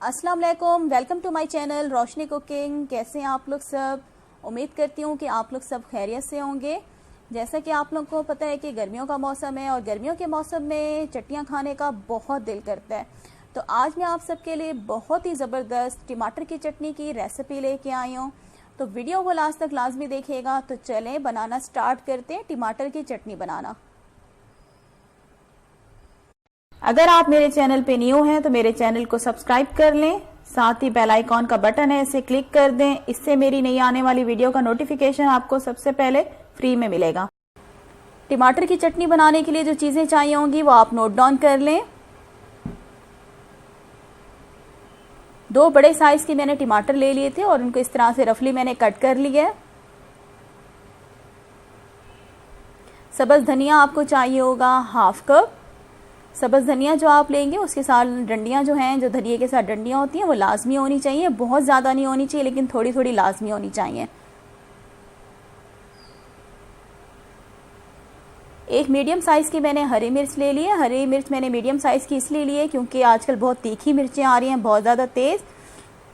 अस्सलाम वालेकुम, welcome to my channel Roshni cooking. कैसे हैं आप लोग सब? उम्मीद करती हूँ कि आप लोग सब खैरियत से होंगे। जैसा कि आप लोग को पता है कि गर्मियों का मौसम है और गर्मियों के मौसम में चटनियाँ खाने का बहुत दिल करता है। तो आज मैं आप सबके लिए बहुत ही ज़बरदस्त टमाटर की चटनी की रेसिपी लेके आई हूँ। तो वीडियो को लास्ट तक लाजमी देखिएगा। तो चलें बनाना स्टार्ट करते हैं टमाटर की चटनी बनाना। अगर आप मेरे चैनल पे न्यू हैं तो मेरे चैनल को सब्सक्राइब कर लें, साथ ही बेल आइकॉन का बटन है इसे क्लिक कर दें। इससे मेरी नई आने वाली वीडियो का नोटिफिकेशन आपको सबसे पहले फ्री में मिलेगा। टमाटर की चटनी बनाने के लिए जो चीज़ें चाहिए होंगी वो आप नोट डाउन कर लें। 2 बड़े साइज के मैंने टमाटर ले लिए थे और उनको इस तरह से रफली मैंने कट कर लिया है। सब्ज़ धनिया आपको चाहिए होगा 1/2 कप। सब्ज़ धनिया जो आप लेंगे उसके साथ डंडियाँ जो हैं, जो धनिए के साथ डंडियाँ होती हैं वो लाजमी होनी चाहिए। बहुत ज़्यादा नहीं होनी चाहिए लेकिन थोड़ी थोड़ी लाजमी होनी चाहिए। एक मीडियम साइज़ की मैंने हरी मिर्च ले ली है। हरी मिर्च मैंने मीडियम साइज़ की इसलिए ली है क्योंकि आजकल बहुत तीखी मिर्चें आ रही हैं, बहुत ज़्यादा तेज़।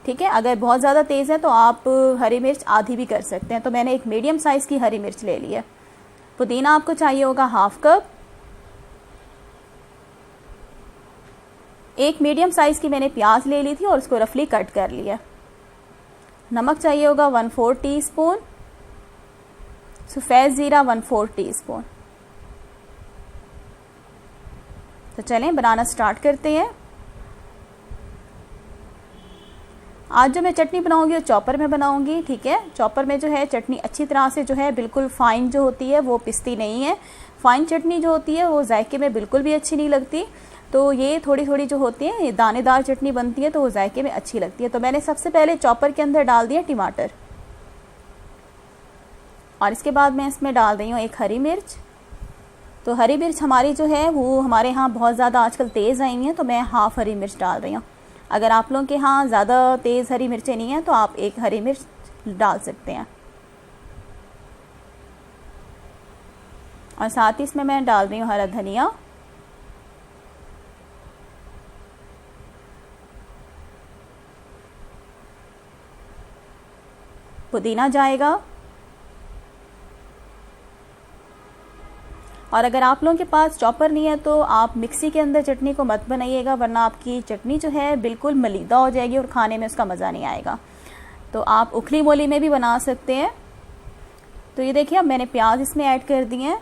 ठीक है, अगर बहुत ज़्यादा तेज़ है तो आप हरी मिर्च आधी भी कर सकते हैं। तो मैंने एक मीडियम साइज़ की हरी मिर्च ले ली है। पुदीना आपको चाहिए होगा 1/2 कप। एक मीडियम साइज़ की मैंने प्याज ले ली थी और उसको रफली कट कर लिया। नमक चाहिए होगा 1/4 टीस्पून। सफ़ेद ज़ीरा 1/4 टीस्पून। तो चलें बनाना स्टार्ट करते हैं। आज जो मैं चटनी बनाऊंगी वो चॉपर में बनाऊंगी। ठीक है, चॉपर में जो है चटनी अच्छी तरह से जो है बिल्कुल फाइन जो होती है वो पिसती नहीं है। फाइन चटनी जो होती है वो जायके में बिल्कुल भी अच्छी नहीं लगती। तो ये थोड़ी थोड़ी जो होती है ये दानेदार चटनी बनती है तो वो जायके में अच्छी लगती है। तो मैंने सबसे पहले चॉपर के अंदर डाल दिया टमाटर और इसके बाद मैं इसमें डाल रही हूँ एक हरी मिर्च। तो हरी मिर्च हमारी जो है वो हमारे यहाँ बहुत ज़्यादा आजकल तेज़ आई हैं तो मैं 1/2 हरी मिर्च डाल रही हूँ। अगर आप लोगों के यहाँ ज़्यादा तेज़ हरी मिर्चें नहीं हैं तो आप 1 हरी मिर्च डाल सकते हैं। और साथ ही इसमें मैं डाल रही हूँ हरा धनिया। पुदीना जाएगा। और अगर आप लोगों के पास चॉपर नहीं है तो आप मिक्सी के अंदर चटनी को मत बनाइएगा, वरना आपकी चटनी जो है बिल्कुल मलीदा हो जाएगी और खाने में उसका मज़ा नहीं आएगा। तो आप उखली मोली में भी बना सकते हैं। तो ये देखिए अब मैंने प्याज इसमें ऐड कर दिए हैं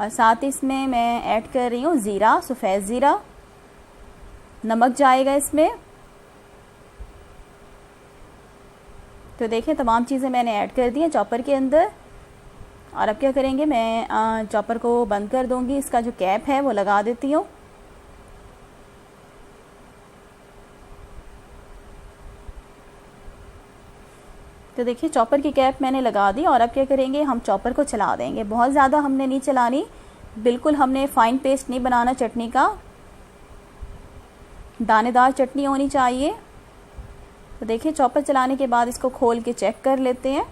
और साथ ही इसमें मैं ऐड कर रही हूँ ज़ीरा, सफ़ेद ज़ीरा। नमक जाएगा इसमें। तो देखिए तमाम चीज़ें मैंने ऐड कर दी हैं चॉपर के अंदर। और अब क्या करेंगे, मैं चॉपर को बंद कर दूंगी। इसका जो कैप है वो लगा देती हूँ। तो देखिए चॉपर की कैप मैंने लगा दी और अब क्या करेंगे, हम चॉपर को चला देंगे। बहुत ज़्यादा हमने नहीं चलानी, बिल्कुल हमने फाइन पेस्ट नहीं बनाना चटनी का। दानेदार चटनी होनी चाहिए। तो देखिए चॉपर चलाने के बाद इसको खोल के चेक कर लेते हैं।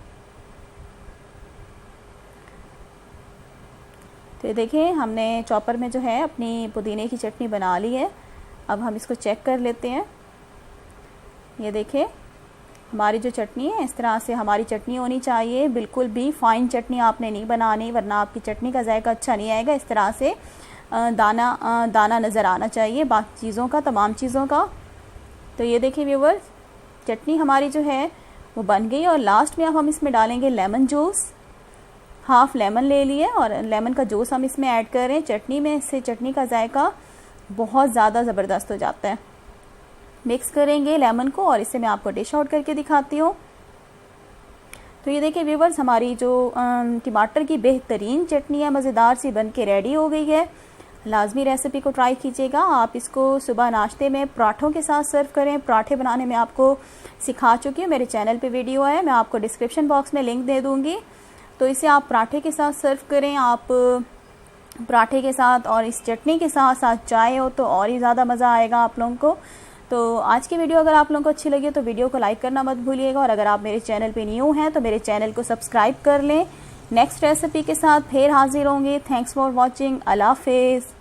तो ये देखिए हमने चॉपर में जो है अपनी पुदीने की चटनी बना ली है। अब हम इसको चेक कर लेते हैं। ये देखिए हमारी जो चटनी है इस तरह से हमारी चटनी होनी चाहिए। बिल्कुल भी फाइन चटनी आपने नहीं बनानी, वरना आपकी चटनी का जायका अच्छा नहीं आएगा। इस तरह से दाना दाना नज़र आना चाहिए बाकी चीज़ों का, तमाम चीज़ों का। तो ये देखिए व्यूअर्स चटनी हमारी जो है वो बन गई। और लास्ट में अब हम इसमें डालेंगे लेमन जूस। 1/2 लेमन ले लिए और लेमन का जूस हम इसमें ऐड कर रहे हैं चटनी में। इससे चटनी का जायका बहुत ज़्यादा ज़बरदस्त हो जाता है। मिक्स करेंगे लेमन को और इससे मैं आपको डिश आउट करके दिखाती हूँ। तो ये देखिए व्यूअर्स हमारी जो टमाटर की बेहतरीन चटनी है मज़ेदार सी बन के रेडी हो गई है। लाजमी रेसिपी को ट्राई कीजिएगा। आप इसको सुबह नाश्ते में पराठों के साथ सर्व करें। पराठे बनाने में आपको सिखा चुकी हूँ, मेरे चैनल पे वीडियो है, मैं आपको डिस्क्रिप्शन बॉक्स में लिंक दे दूँगी। तो इसे आप पराठे के साथ सर्व करें। आप पराठे के साथ और इस चटनी के साथ साथ चाय हो तो और ही ज़्यादा मज़ा आएगा आप लोगों को। तो आज की वीडियो अगर आप लोगों को अच्छी लगी तो वीडियो को लाइक करना मत भूलिएगा। और अगर आप मेरे चैनल पे न्यू हैं तो मेरे चैनल को सब्सक्राइब कर लें। नेक्स्ट रेसिपी के साथ फिर हाजिर होंगे। Thanks for watching. अल्लाह हाफिज़।